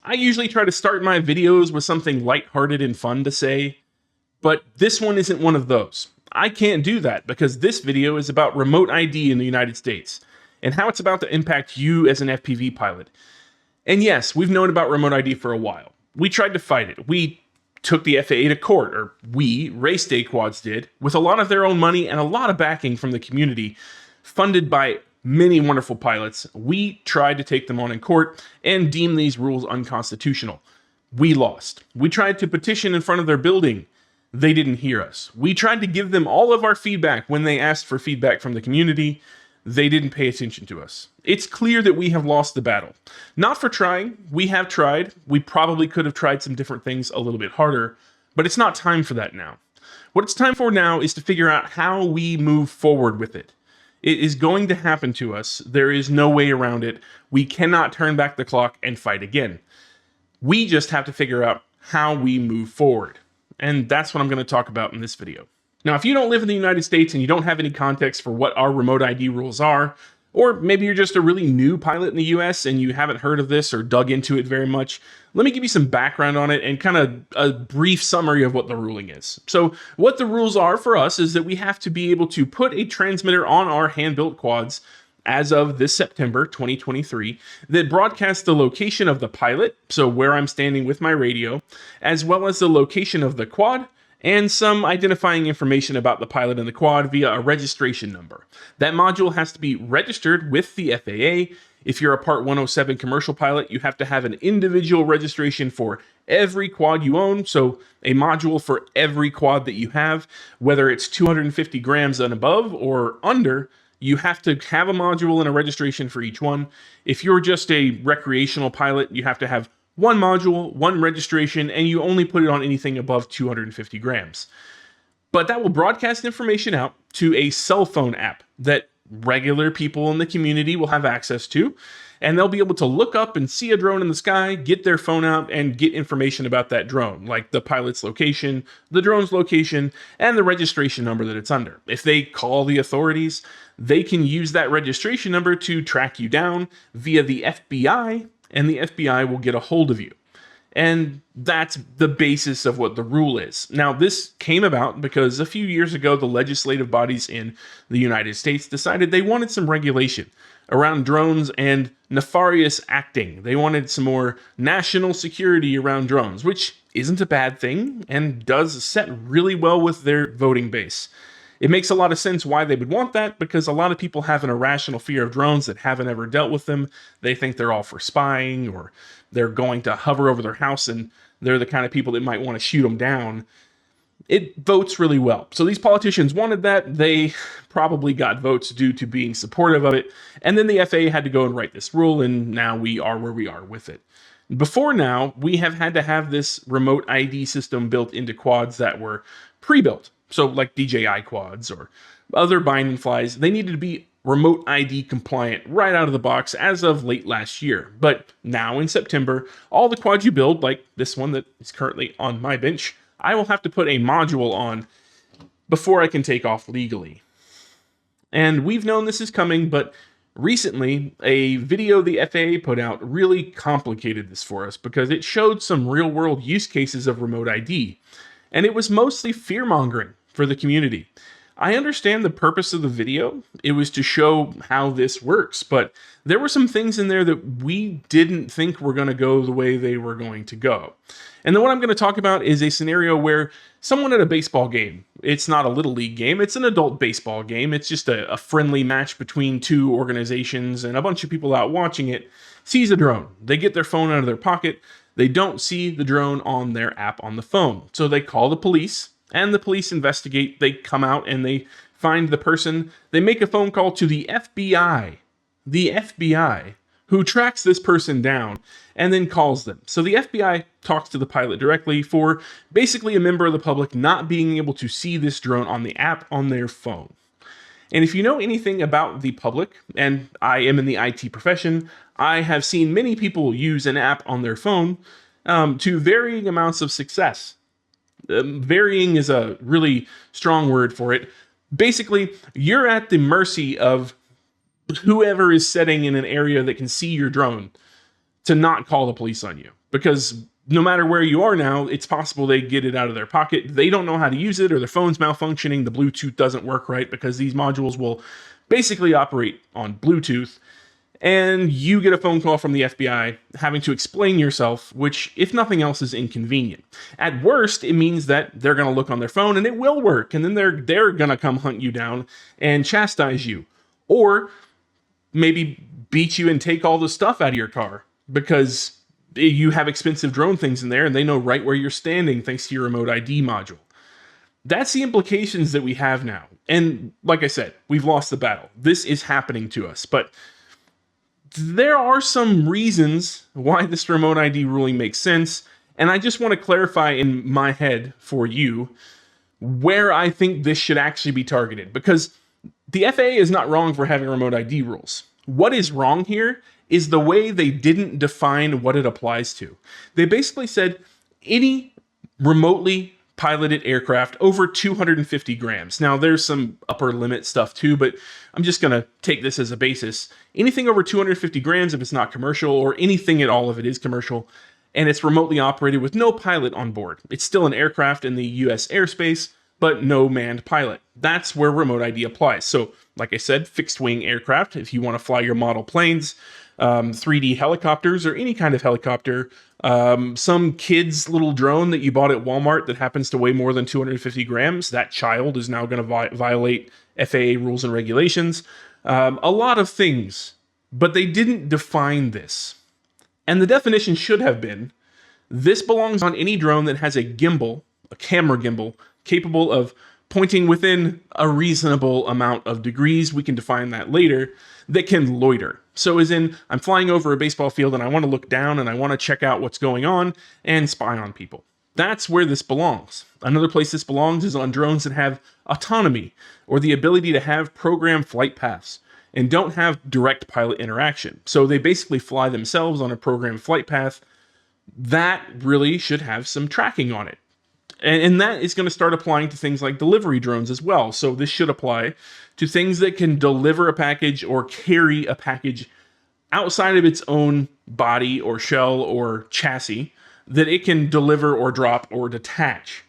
I usually try to start my videos with something lighthearted and fun to say, but this one isn't one of those. I can't do that because this video is about remote ID in the United States and how it's about to impact you as an FPV pilot. And yes, we've known about remote ID for a while. We tried to fight it. We took the FAA to court, or we, race day quads did, with a lot of their own money and a lot of backing from the community, funded by many wonderful pilots. We tried to take them on in court and deem these rules unconstitutional. We lost. We tried to petition in front of their building. They didn't hear us. We tried to give them all of our feedback when they asked for feedback from the community. They didn't pay attention to us. It's clear that we have lost the battle. Not for trying. We have tried. We probably could have tried some different things a little bit harder, but it's not time for that now. What it's time for now is to figure out how we move forward with it. It is going to happen to us. There is no way around it. We cannot turn back the clock and fight again. We just have to figure out how we move forward. And that's what I'm going to talk about in this video. Now, if you don't live in the United States and you don't have any context for what our remote ID rules are, or maybe you're just a really new pilot in the US and you haven't heard of this or dug into it very much, let me give you some background on it and kind of a brief summary of what the ruling is. So what the rules are for us is that we have to be able to put a transmitter on our hand-built quads as of this September 2023 that broadcasts the location of the pilot, so where I'm standing with my radio, as well as the location of the quad, and some identifying information about the pilot and the quad via a registration number. That module has to be registered with the FAA. If you're a Part 107 commercial pilot, you have to have an individual registration for every quad you own, so a module for every quad that you have, whether it's 250 grams and above or under, you have to have a module and a registration for each one. If you're just a recreational pilot, you have to have one module, one registration, and you only put it on anything above 250 grams. But that will broadcast information out to a cell phone app that regular people in the community will have access to, and they'll be able to look up and see a drone in the sky, get their phone out, and get information about that drone, like the pilot's location, the drone's location, and the registration number that it's under. If they call the authorities, they can use that registration number to track you down via the FBI, and the FBI will get a hold of you. And that's the basis of what the rule is. Now, this came about because a few years ago, the legislative bodies in the United States decided they wanted some regulation around drones and nefarious acting. They wanted some more national security around drones, which isn't a bad thing and does set really well with their voting base. It makes a lot of sense why they would want that, because a lot of people have an irrational fear of drones that haven't ever dealt with them. They think they're all for spying, or they're going to hover over their house and they're the kind of people that might want to shoot them down. It votes really well. So these politicians wanted that. They probably got votes due to being supportive of it. And then the FAA had to go and write this rule, and now we are where we are with it. Before now, we have had to have this remote ID system built into quads that were pre-built. So like DJI quads or other bind and flies, they needed to be remote ID compliant right out of the box as of late last year. But now in September, all the quads you build, like this one that is currently on my bench, I will have to put a module on before I can take off legally. And we've known this is coming, but recently a video the FAA put out really complicated this for us because it showed some real world use cases of remote ID. And it was mostly fear-mongering for the community. I understand the purpose of the video. It was to show how this works, but there were some things in there that we didn't think were going to go the way they were going to go. And then what I'm going to talk about is a scenario where someone at a baseball game, it's not a little league game, it's an adult baseball game, it's just a friendly match between two organizations and a bunch of people out watching it, sees a drone. They get their phone out of their pocket. They don't see the drone on their app on the phone. So they call the police, and the police investigate. They come out and they find the person. They make a phone call to the FBI, who tracks this person down and then calls them. So the FBI talks to the pilot directly for basically a member of the public not being able to see this drone on the app on their phone. And if you know anything about the public, and I am in the IT profession, I have seen many people use an app on their phone to varying amounts of success. Varying is a really strong word for it. Basically, you're at the mercy of whoever is sitting in an area that can see your drone to not call the police on you. because no matter where you are now, it's possible they get it out of their pocket. They don't know how to use it, or their phone's malfunctioning. The Bluetooth doesn't work right, because these modules will basically operate on Bluetooth. And you get a phone call from the FBI having to explain yourself, which, if nothing else, is inconvenient. At worst, it means that they're going to look on their phone and it will work, and then they're going to come hunt you down and chastise you. Or maybe beat you and take all the stuff out of your car because you have expensive drone things in there and they know right where you're standing thanks to your remote ID module. That's the implications that we have now. And like I said, we've lost the battle. This is happening to us, but there are some reasons why this remote ID ruling makes sense, and I just want to clarify in my head for you where I think this should actually be targeted, because the FAA is not wrong for having remote ID rules. What is wrong here is the way they didn't define what it applies to. They basically said any remotely piloted aircraft over 250 grams. Now, there's some upper limit stuff too, but I'm just going to take this as a basis. Anything over 250 grams, if it's not commercial, or anything at all if it is commercial, and it's remotely operated with no pilot on board. It's still an aircraft in the US airspace, but no manned pilot. That's where remote ID applies. So, like I said, fixed wing aircraft, if you want to fly your model planes, 3D helicopters, or any kind of helicopter, some kid's little drone that you bought at Walmart that happens to weigh more than 250 grams, that child is now going to violate FAA rules and regulations. A lot of things, but they didn't define this. And the definition should have been, this belongs on any drone that has a gimbal, a camera gimbal, capable of pointing within a reasonable amount of degrees, we can define that later, that can loiter. So as in, I'm flying over a baseball field and I want to look down and I want to check out what's going on and spy on people. That's where this belongs. Another place this belongs is on drones that have autonomy, or the ability to have programmed flight paths and don't have direct pilot interaction. So they basically fly themselves on a programmed flight path. That really should have some tracking on it. And that is going to start applying to things like delivery drones as well. So this should apply to things that can deliver a package or carry a package outside of its own body or shell or chassis that it can deliver or drop or detach.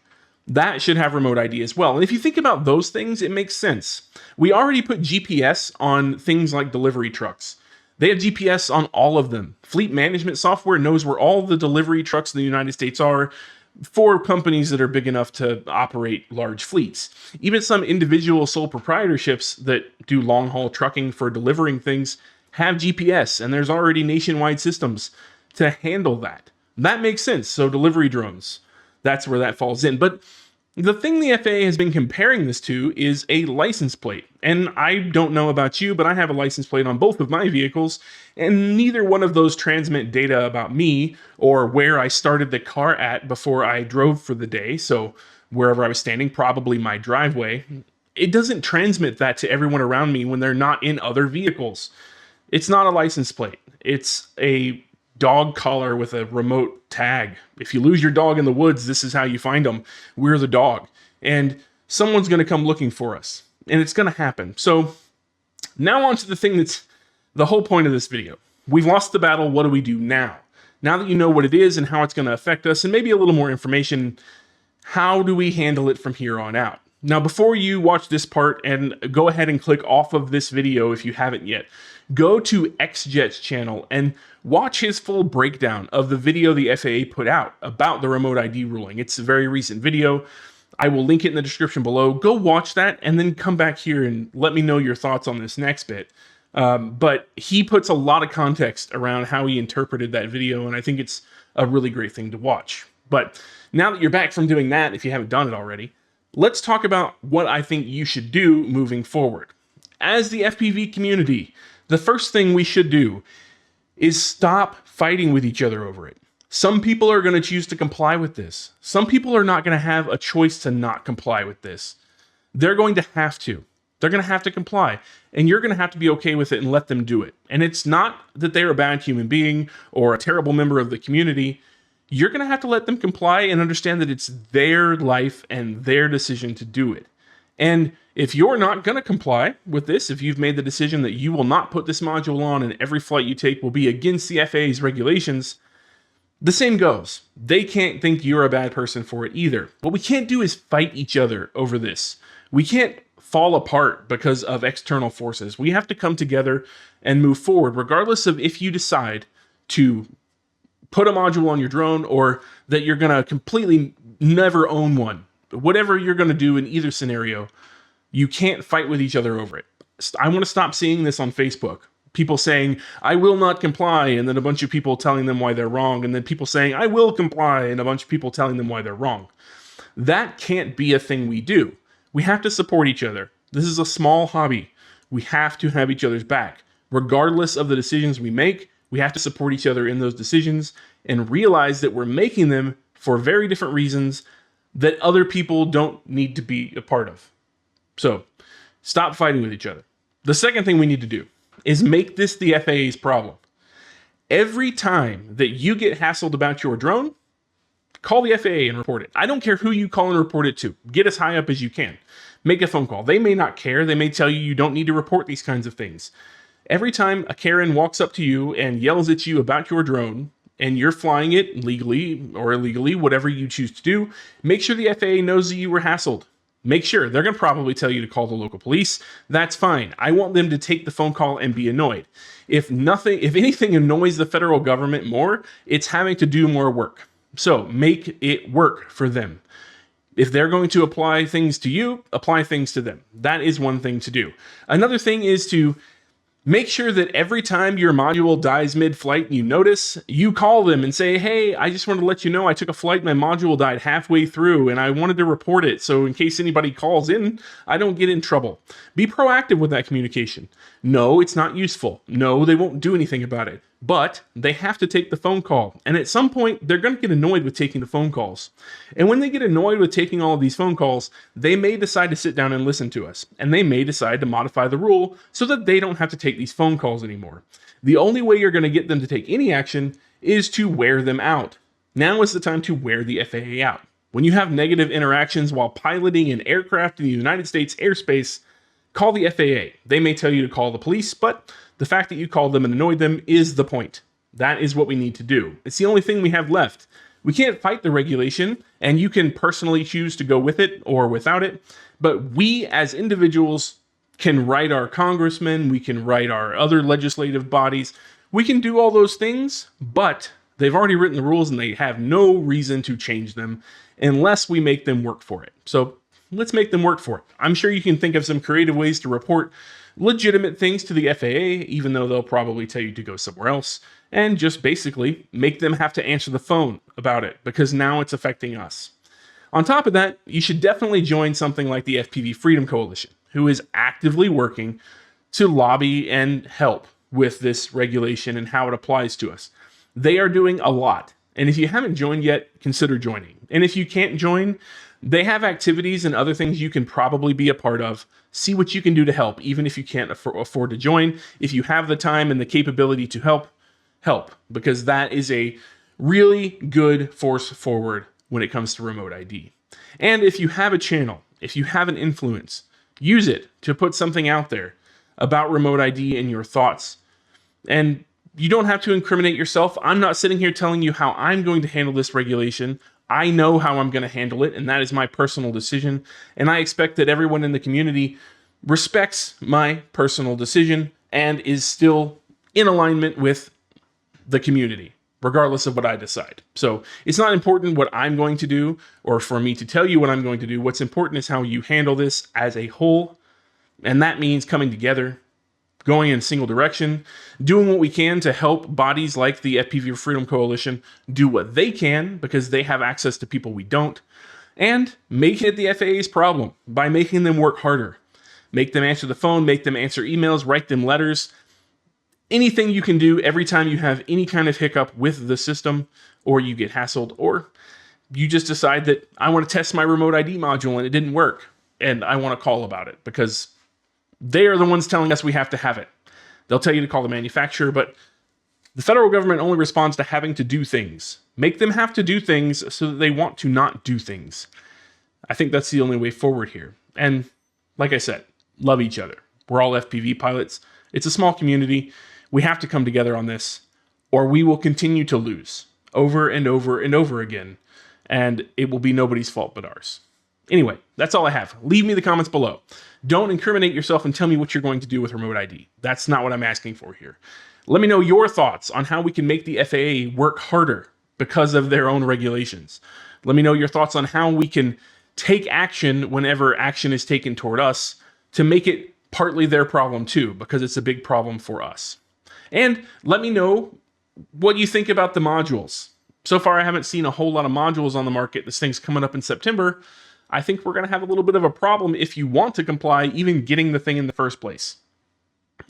That should have remote ID as well. And if you think about those things, it makes sense. We already put GPS on things like delivery trucks. They have GPS on all of them. Fleet management software knows where all the delivery trucks in the United States are, for companies that are big enough to operate large fleets. Even some individual sole proprietorships that do long-haul trucking for delivering things have GPS, and there's already nationwide systems to handle that. That makes sense. So delivery drones, that's where that falls in. But the thing the FAA has been comparing this to is a license plate. And I don't know about you, but I have a license plate on both of my vehicles, and neither one of those transmit data about me or where I started the car at before I drove for the day. So wherever I was standing, probably my driveway. It doesn't transmit that to everyone around me when they're not in other vehicles. It's not a license plate. It's a dog collar with a remote tag. If you lose your dog in the woods, this is how you find them. We're the dog. And someone's going to come looking for us. And it's going to happen. So now on to the thing that's the whole point of this video. We've lost the battle. What do we do now? Now that you know what it is and how it's going to affect us, and maybe a little more information, how do we handle it from here on out? Now, before you watch this part, and go ahead and click off of this video if you haven't yet, go to XJet's channel and watch his full breakdown of the video the FAA put out about the remote ID ruling. It's a very recent video. I will link it in the description below. Go watch that and then come back here and let me know your thoughts on this next bit. But he puts a lot of context around how he interpreted that video, and I think it's a really great thing to watch. But now that you're back from doing that, if you haven't done it already, let's talk about what I think you should do moving forward. As the FPV community, the first thing we should do is stop fighting with each other over it. Some people are going to choose to comply with this. Some people are not going to have a choice to not comply with this. They're going to have to. They're going to have to comply. And you're going to have to be okay with it and let them do it. And it's not that they're a bad human being or a terrible member of the community. You're going to have to let them comply and understand that it's their life and their decision to do it. And if you're not going to comply with this, if you've made the decision that you will not put this module on and every flight you take will be against the FAA's regulations, The same goes. They can't think you're a bad person for it either. What we can't do is fight each other over this. We can't fall apart because of external forces. We have to come together and move forward, regardless of if you decide to put a module on your drone or that you're going to completely never own one. Whatever you're going to do in either scenario, you can't fight with each other over it. I want to stop seeing this on Facebook. People saying, I will not comply, and then a bunch of people telling them why they're wrong, and then people saying, I will comply, and a bunch of people telling them why they're wrong. That can't be a thing we do. We have to support each other. This is a small hobby. We have to have each other's back. Regardless of the decisions we make, we have to support each other in those decisions and realize that we're making them for very different reasons that other people don't need to be a part of. So, stop fighting with each other. The second thing we need to do is make this the FAA's problem. Every time that you get hassled about your drone, call the FAA and report it. I don't care who you call and report it to. Get as high up as you can. Make a phone call. They may not care. They may tell you don't need to report these kinds of things. Every time a Karen walks up to you and yells at you about your drone, and you're flying it legally or illegally, whatever you choose to do, make sure the FAA knows that you were hassled. Make sure. They're going to probably tell you to call the local police. That's fine. I want them to take the phone call and be annoyed. If anything annoys the federal government more, it's having to do more work. So make it work for them. If they're going to apply things to you, apply things to them. That is one thing to do. Another thing is to make sure that every time your module dies mid-flight and you notice, you call them and say, hey, I just wanted to let you know I took a flight, my module died halfway through, and I wanted to report it, so in case anybody calls in, I don't get in trouble. Be proactive with that communication. No, it's not useful. No, they won't do anything about it. But they have to take the phone call. And at some point, they're going to get annoyed with taking the phone calls. And when they get annoyed with taking all of these phone calls, they may decide to sit down and listen to us. And they may decide to modify the rule so that they don't have to take these phone calls anymore. The only way you're going to get them to take any action is to wear them out. Now is the time to wear the FAA out. When you have negative interactions while piloting an aircraft in the United States airspace, call the FAA. They may tell you to call the police, but the fact that you called them and annoyed them is the point. That is what we need to do. It's the only thing we have left. We can't fight the regulation, and you can personally choose to go with it or without it, but we as individuals can write our congressmen, we can write our other legislative bodies, we can do all those things, but they've already written the rules and they have no reason to change them unless we make them work for it. So let's make them work for it. I'm sure you can think of some creative ways to report legitimate things to the FAA, even though they'll probably tell you to go somewhere else, and just basically make them have to answer the phone about it, because now it's affecting us. On top of that, you should definitely join something like the FPV Freedom Coalition, who is actively working to lobby and help with this regulation and how it applies to us. They are doing a lot, and if you haven't joined yet, consider joining. And if you can't join, they have activities and other things you can probably be a part of. See what you can do to help, even if you can't afford to join. If you have the time and the capability to help, because that is a really good force forward when it comes to remote ID. And if you have a channel, if you have an influence, use it to put something out there about remote ID and your thoughts. And you don't have to incriminate yourself. I'm not sitting here telling you how I'm going to handle this regulation. I know how I'm going to handle it, and that is my personal decision. And I expect that everyone in the community respects my personal decision and is still in alignment with the community, regardless of what I decide. So it's not important what I'm going to do or for me to tell you what I'm going to do. What's important is how you handle this as a whole. And that means coming together, going in a single direction, doing what we can to help bodies like the FPV Freedom Coalition do what they can because they have access to people we don't, and making it the FAA's problem by making them work harder. Make them answer the phone, make them answer emails, write them letters. Anything you can do every time you have any kind of hiccup with the system, or you get hassled, or you just decide that I want to test my remote ID module and it didn't work, and I want to call about it because they are the ones telling us we have to have it. They'll tell you to call the manufacturer, but the federal government only responds to having to do things. Make them have to do things so that they want to not do things. I think that's the only way forward here. And like I said, love each other. We're all FPV pilots. It's a small community. We have to come together on this, or we will continue to lose. over and over and over again, and it will be nobody's fault but ours. Anyway, that's all I have. Leave me the comments below. Don't incriminate yourself and tell me what you're going to do with RemoteID. That's not what I'm asking for here. Let me know your thoughts on how we can make the FAA work harder because of their own regulations. Let me know your thoughts on how we can take action whenever action is taken toward us to make it partly their problem too, because it's a big problem for us. And let me know what you think about the modules. So far, I haven't seen a whole lot of modules on the market. This thing's coming up in September. I think we're going to have a little bit of a problem if you want to comply, even getting the thing in the first place.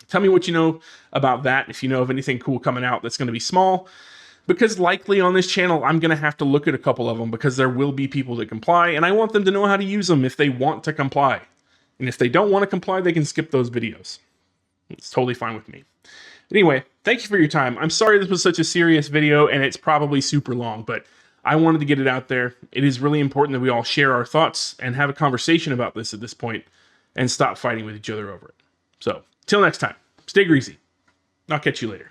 Tell me what you know about that, if you know of anything cool coming out that's going to be small, because likely on this channel, I'm going to have to look at a couple of them because there will be people that comply, and I want them to know how to use them if they want to comply. And if they don't want to comply, they can skip those videos. It's totally fine with me. Anyway, thank you for your time. I'm sorry this was such a serious video, and it's probably super long, but I wanted to get it out there. It is really important that we all share our thoughts and have a conversation about this at this point and stop fighting with each other over it. So, till next time, stay greasy. I'll catch you later.